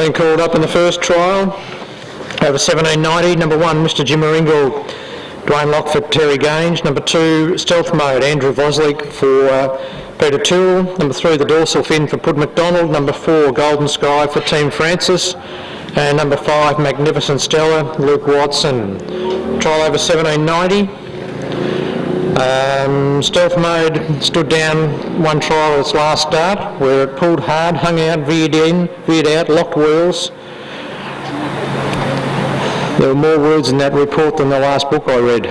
Been called up in the first trial. Over 1790, number 1, Mr. Jimmeringel, Dwayne Lockford, Terry Gange. Number 2, Stealth Mode, Andrew Voslik for Peter Toole. Number 3, the Dorsal Fin for Pud McDonald. Number 4, Golden Sky for Team Francis. And number 5, Magnificent Stella, Luke Watson. Trial over 1790. Stealth Mode stood down one trial at its last start, where it pulled hard, hung out, veered in, veered out, locked wheels. There were more words in that report than the last book I read.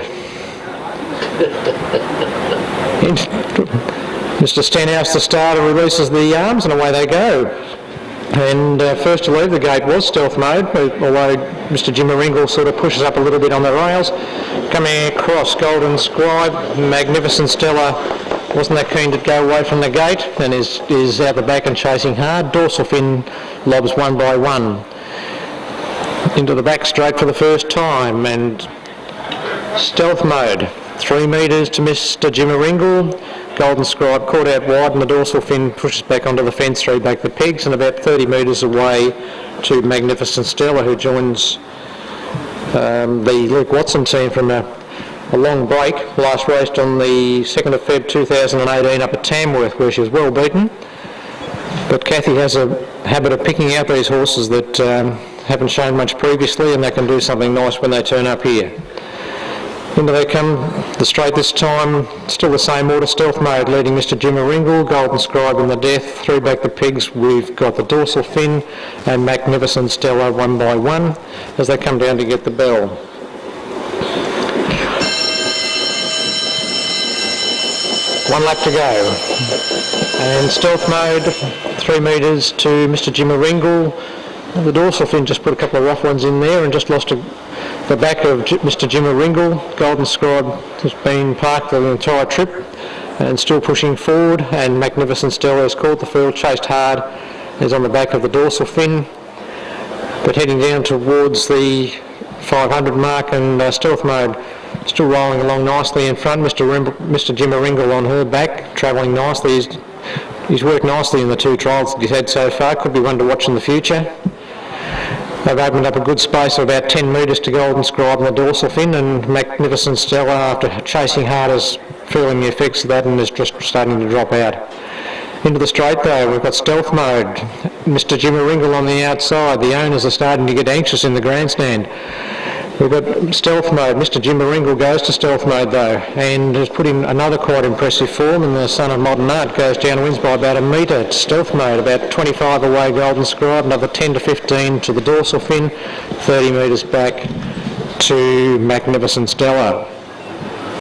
Mr. Stenhouse, the starter, releases the arms and away they go. And first to leave the gate was Stealth Mode, although Mr. Jimmeringel sort of pushes up a little bit on the rails. Coming across, Golden Scribe, Magnificent Stella wasn't that keen to go away from the gate and is out the back and chasing hard. Dorsal Fin lobs one by one into the back straight for the first time, and Stealth Mode 3 metres to Mr. Jimmeringel. Golden Scribe caught out wide and the Dorsal Fin pushes back onto the fence, 3 back the pegs, and about 30 metres away to Magnificent Stella, who joins the Luke Watson team from a long break. Last raced on the 2nd of Feb 2018 up at Tamworth, where she was well beaten. But Kathy has a habit of picking out these horses that haven't shown much previously, and they can do something nice when they turn up here. Into they come, the straight this time, still the same order. Stealth Mode leading Mr. Jimmeringel, Golden Scribe in the death, 3 back the pigs. We've got the Dorsal Fin and Magnificent Stella one by one as they come down to get the bell. One lap to go. And Stealth Mode, 3 metres to Mr. Jimmeringel. The Dorsal Fin just put a couple of rough ones in there and just lost the back of Mr. Jimmeringel. Golden Scribe has been parked the entire trip and still pushing forward, and Magnificent Stella has caught the field, chased hard, is on the back of the Dorsal Fin, but heading down towards the 500 mark, and Stealth Mode still rolling along nicely in front. Mr. Jimmeringel on her back, travelling nicely. He's worked nicely in the 2 trials that he's had so far. Could be one to watch in the future. They've opened up a good space of about 10 metres to Golden Scribe and the Dorsal Fin, and Magnificent Stella, after chasing hard, is feeling the effects of that and is just starting to drop out. Into the straight though, we've got Stealth Mode. Mr. Jimmeringel on the outside. The owners are starting to get anxious in the grandstand. We've got Stealth Mode. Mr. Jimmeringel goes to Stealth Mode though, and has put in another quite impressive form, and the son of modern art goes down and wins by about a metre. It's Stealth Mode, about 25 away Golden Scribe, another 10 to 15 to the Dorsal Fin, 30 metres back to Magnificent Stella.